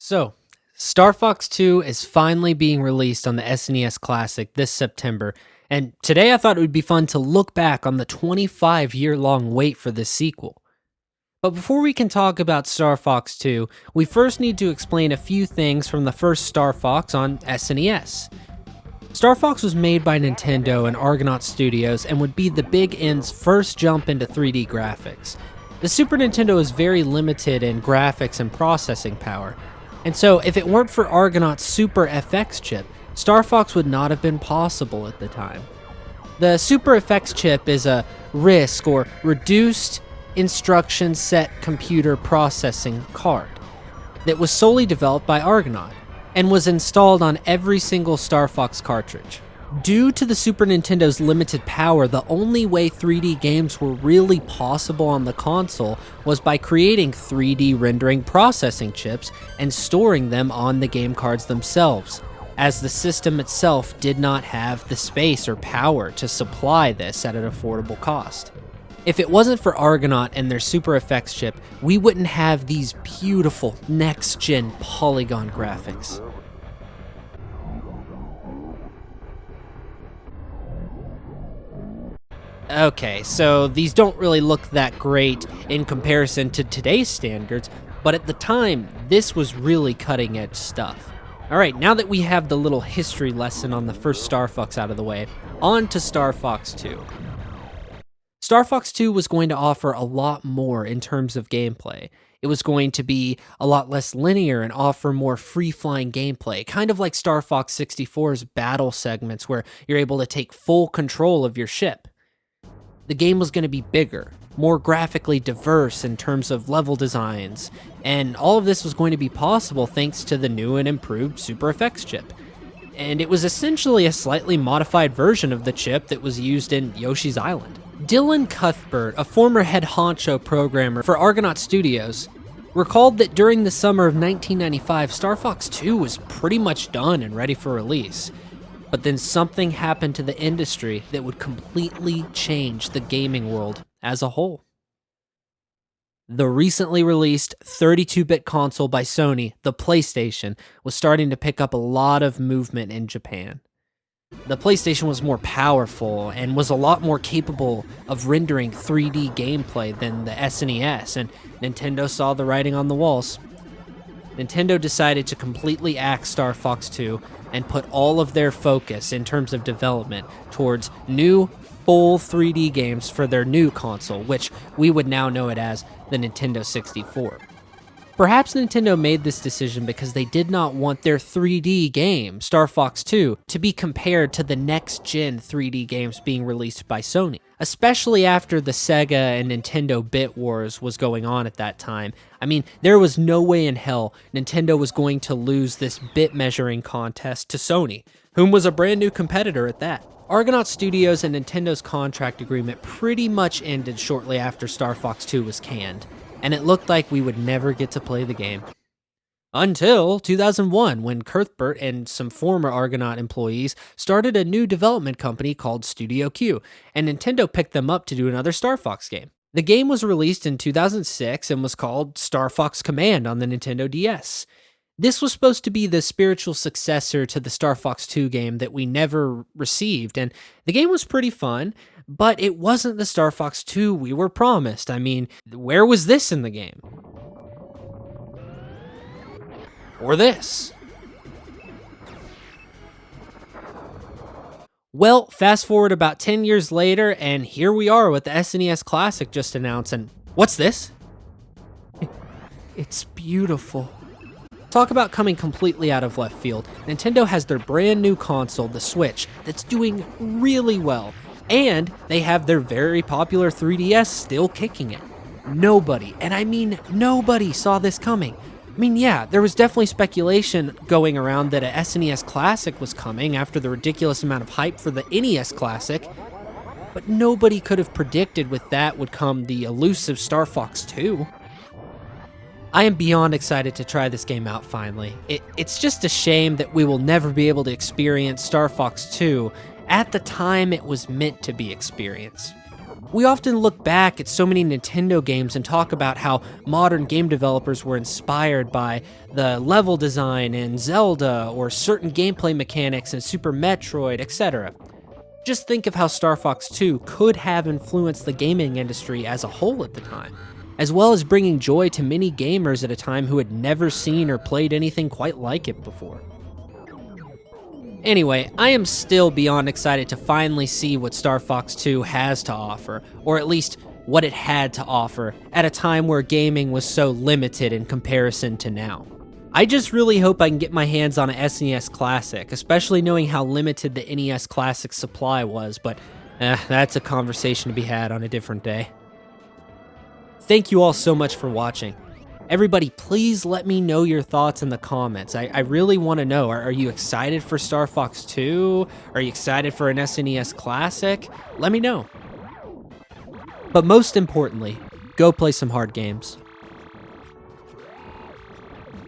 So, Star Fox 2 is finally being released on the SNES Classic this September, and today I thought it would be fun to look back on the 25-year-long wait for this sequel. But before we can talk about Star Fox 2, we first need to explain a few things from the first Star Fox on SNES. Star Fox was made by Nintendo and Argonaut Studios and would be the Big N's first jump into 3D graphics. The Super Nintendo is very limited in graphics and processing power, and so if it weren't for Argonaut's Super FX chip, Star Fox would not have been possible at the time. The Super FX chip is a RISC or Reduced Instruction Set Computer Processing card that was solely developed by Argonaut and was installed on every single Star Fox cartridge. Due to the Super Nintendo's limited power, the only way 3D games were really possible on the console was by creating 3D rendering processing chips and storing them on the game cards themselves, as the system itself did not have the space or power to supply this at an affordable cost. If it wasn't for Argonaut and their Super FX chip, we wouldn't have these beautiful next-gen polygon graphics. Okay, so these don't really look that great in comparison to today's standards, but at the time, this was really cutting edge stuff. Alright, now that we have the little history lesson on the first Star Fox out of the way, on to Star Fox 2. Star Fox 2 was going to offer a lot more in terms of gameplay. It was going to be a lot less linear and offer more free-flying gameplay, kind of like Star Fox 64's battle segments where you're able to take full control of your ship. The game was going to be bigger, more graphically diverse in terms of level designs, and all of this was going to be possible thanks to the new and improved Super FX chip. And it was essentially a slightly modified version of the chip that was used in Yoshi's Island. Dylan Cuthbert, a former head honcho programmer for Argonaut Studios, recalled that during the summer of 1995, Star Fox 2 was pretty much done and ready for release. But then something happened to the industry that would completely change the gaming world as a whole. The recently released 32-bit console by Sony, the PlayStation, was starting to pick up a lot of movement in Japan. The PlayStation was more powerful and was a lot more capable of rendering 3D gameplay than the SNES, and Nintendo saw the writing on the walls. Nintendo decided to completely axe Star Fox 2 and put all of their focus in terms of development towards new, full 3D games for their new console, which we would now know it as the Nintendo 64. Perhaps Nintendo made this decision because they did not want their 3D game, Star Fox 2, to be compared to the next-gen 3D games being released by Sony, especially after the Sega and Nintendo bit wars was going on at that time. I mean, there was no way in hell Nintendo was going to lose this bit measuring contest to Sony, whom was a brand new competitor at that. Argonaut Studios and Nintendo's contract agreement pretty much ended shortly after Star Fox 2 was canned, and it looked like we would never get to play the game. Until 2001, when Cuthbert and some former Argonaut employees started a new development company called Studio Q, and Nintendo picked them up to do another Star Fox game. The game was released in 2006 and was called Star Fox Command on the Nintendo DS. This was supposed to be the spiritual successor to the Star Fox 2 game that we never received, and the game was pretty fun, but it wasn't the Star Fox 2 we were promised. I mean, where was this in the game? Or this? Well, fast forward about 10 years later, and here we are with the SNES Classic just announced, and what's this? It's beautiful. Talk about coming completely out of left field. Nintendo has their brand new console, the Switch, that's doing really well. And they have their very popular 3DS still kicking it. Nobody, and I mean nobody, saw this coming. I mean, yeah, there was definitely speculation going around that a SNES Classic was coming after the ridiculous amount of hype for the NES Classic, but nobody could have predicted with that would come the elusive Star Fox 2. I am beyond excited to try this game out finally. It's just a shame that we will never be able to experience Star Fox 2 at the time it was meant to be experienced. We often look back at so many Nintendo games and talk about how modern game developers were inspired by the level design in Zelda or certain gameplay mechanics in Super Metroid, etc. Just think of how Star Fox 2 could have influenced the gaming industry as a whole at the time, as well as bringing joy to many gamers at a time who had never seen or played anything quite like it before. Anyway, I am still beyond excited to finally see what Star Fox 2 has to offer, or at least what it had to offer, at a time where gaming was so limited in comparison to now. I just really hope I can get my hands on a SNES Classic, especially knowing how limited the NES Classic supply was, but that's a conversation to be had on a different day. Thank you all so much for watching. Everybody, please let me know your thoughts in the comments. I really want to know. Are you excited for Star Fox 2? Are you excited for an SNES Classic? Let me know. But most importantly, go play some hard games.